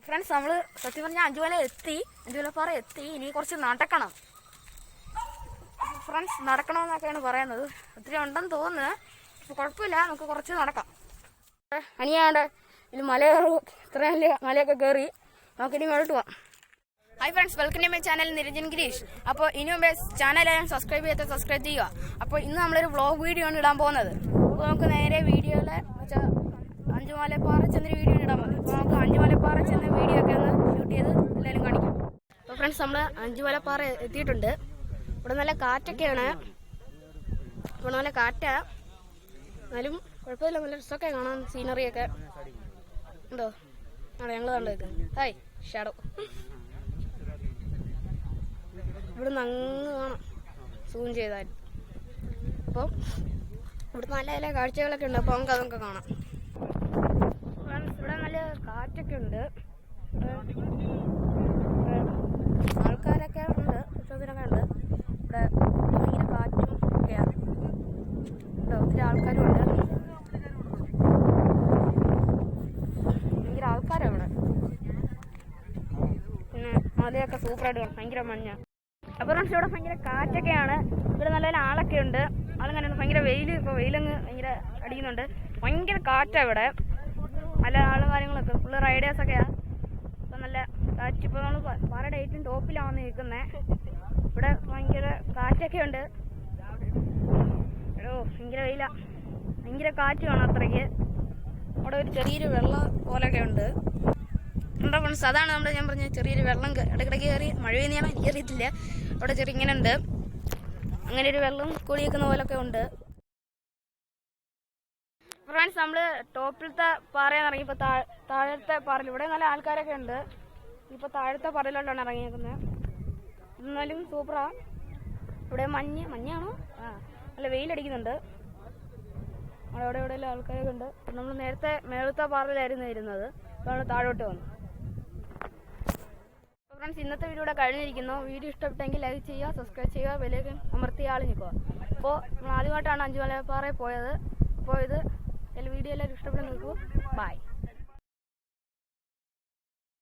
Friends, നമ്മൾ സത്യം പറഞ്ഞാൽ അഞ്ചുമലപ്പാറ എത്തി. ഇനി കുറച്ച് നടക്കണം ഫ്രണ്ട്സ്, നടക്കണമെന്നൊക്കെയാണ് പറയുന്നത്. ഒത്തിരി ഉണ്ടെന്ന് തോന്നുന്നത്. അപ്പോൾ കുഴപ്പമില്ല, നമുക്ക് കുറച്ച് നടക്കാം. അനിയാണ്ട് ഇത് മല കയറും. ഇത്രയും വലിയ മലയൊക്കെ കയറി നമുക്കിനി മേലോട്ട് പോവാം. Hi friends, welcome to my channel Niranjan Girish. അപ്പോൾ ഇനി മുമ്പേ ചാനൽ സബ്സ്ക്രൈബ് ചെയ്യുക. അപ്പോൾ ഇന്ന് നമ്മളൊരു വ്ളോഗ് വീഡിയോ ആണ് ഇടാൻ പോകുന്നത്. അപ്പോൾ നമുക്ക് നേരെ വീഡിയോയിൽ വെച്ചാൽ അഞ്ചുമലപ്പാറ ചെന്നൊരു വീഡിയോ ഇടാൻ പോകുന്നത്. അപ്പോൾ നമുക്ക് അഞ്ചുമലപ്പാറ ചെന്ന വീഡിയോ ഒക്കെ ഒന്ന് ഷൂട്ട് ചെയ്ത് എല്ലാവരും കാണിക്കാം. അപ്പോൾ ഫ്രണ്ട്സ്, നമ്മൾ അഞ്ചുമലപ്പാറ എത്തിയിട്ടുണ്ട്. ഇവിടെ നല്ല കാറ്റൊക്കെയാണ്. ഇപ്പോൾ നല്ല കാറ്റാണ്, എന്നാലും കുഴപ്പമില്ല. നല്ല രസമൊക്കെ കാണാൻ, സീനറിയൊക്കെ ഉണ്ടോ? ആണോ? ഞങ്ങൾ കണ്ടത് ഹായ് ഷാഡോ. ഇവിടുന്ന് അങ്ങ് കാണാം സൂം ചെയ്താൽ. അപ്പോൾ ഇവിടുന്ന് നല്ല നല്ല കാഴ്ചകളൊക്കെ ഉണ്ട്. അപ്പോൾ നമുക്ക് അതൊക്കെ കാണാം. ഇവിടെ നല്ല കാറ്റൊക്കെ ഉണ്ട്. ആൾക്കാരൊക്കെ ഉണ്ട്, ഉത്സവത്തിനൊക്കെ ഉണ്ട്. ഇവിടെ ഭയങ്കര കാറ്റും ഒക്കെയാണ്. ഇവിടെ ഒത്തിരി ആൾക്കാരും ഉണ്ട്. ഭയങ്കര ആൾക്കാരാണ് ഇവിടെ. പിന്നെ മലയൊക്കെ സൂപ്പറായിട്ട് കാണും, ഭയങ്കര മഞ്ഞ. അപ്പോൾ ഫ്രണ്ട്സ്, ഇവിടെ ഭയങ്കര കാറ്റൊക്കെയാണ്. ഇവിടെ നല്ല നല്ല ആളൊക്കെ ഉണ്ട്. ആളെങ്ങനെയാണ്? ഭയങ്കര വെയിൽ. ഇപ്പോൾ വെയിലങ്ങ് ഭയങ്കര അടിക്കുന്നുണ്ട്. ഭയങ്കര കാറ്റാണ് ഇവിടെ. നല്ല ആളും കാര്യങ്ങളൊക്കെ ഫുള്ള് റൈഡേഴ്സൊക്കെയാണ്. ഇപ്പം നല്ല കാറ്റ്. ഇപ്പോൾ നമ്മൾ പാറയുടെ ഏറ്റവും ടോപ്പിലാണ് നിൽക്കുന്നത്. ഇവിടെ ഭയങ്കര കാറ്റൊക്കെ ഉണ്ട്. ഭയങ്കര വെയിലാണ്, ഭയങ്കര കാറ്റ് വേണം അത്രയ്ക്ക്. അവിടെ ഒരു ചെറിയൊരു വെള്ളം പോലെയൊക്കെ ഉണ്ട്. ഉണ്ടോ ഫ്രണ്ട്സ്? അതാണ് നമ്മുടെ ഞാൻ പറഞ്ഞ ചെറിയൊരു വെള്ളം ഇടയ്ക്കിടയ്ക്ക് കയറി. മഴ പെയ്യുന്നതാണോ എനിക്കറിയത്തില്ല. അവിടെ ചെറിയ ഇങ്ങനെ ഉണ്ട്, അങ്ങനെ ഒരു വെള്ളം കൂടിയേക്കുന്ന പോലൊക്കെ ഉണ്ട്. ഫ്രണ്ട്സ്, നമ്മൾ ടോപ്പിലത്തെ പാറയെന്ന് ഇറങ്ങി. ഇപ്പോൾ താഴത്തെ പാറയിൽ ഇവിടെ നല്ല ആൾക്കാരൊക്കെ ഉണ്ട്. ഇപ്പോൾ താഴത്തെ പാറയിലോട്ടാണ് ഇറങ്ങിയേക്കുന്നത്. എന്നാലും സൂപ്പറാണ്. ഇവിടെ മഞ്ഞാണോ? നല്ല വെയിലടിക്കുന്നുണ്ട്. അവിടെ എവിടെയെല്ലാം ആൾക്കാരൊക്കെ ഉണ്ട്. നമ്മൾ നേരത്തെ മേളത്തെ പാറയിലായിരുന്നു ഇരുന്നത്. അപ്പോൾ നമ്മൾ താഴോട്ട് വന്നു. ഫ്രണ്ട്സ്, ഇന്നത്തെ വീഡിയോ ഇവിടെ കഴിഞ്ഞിരിക്കുന്നു. വീഡിയോ ഇഷ്ടപ്പെട്ടെങ്കിൽ ലൈക്ക് ചെയ്യുക, സബ്സ്ക്രൈബ് ചെയ്യുക, ബെല്ലൈക്കൺ അമർത്തി ആൾ നിൽക്കുക. അപ്പോൾ നമ്മൾ ആദ്യമായിട്ടാണ് അഞ്ചുമലപ്പാറയിൽ പോയത്. അപ്പോൾ ഇത് വീഡിയോ എല്ലാവരും ഇഷ്ടപ്പെട്ട് നിൽക്കൂ. ബൈ.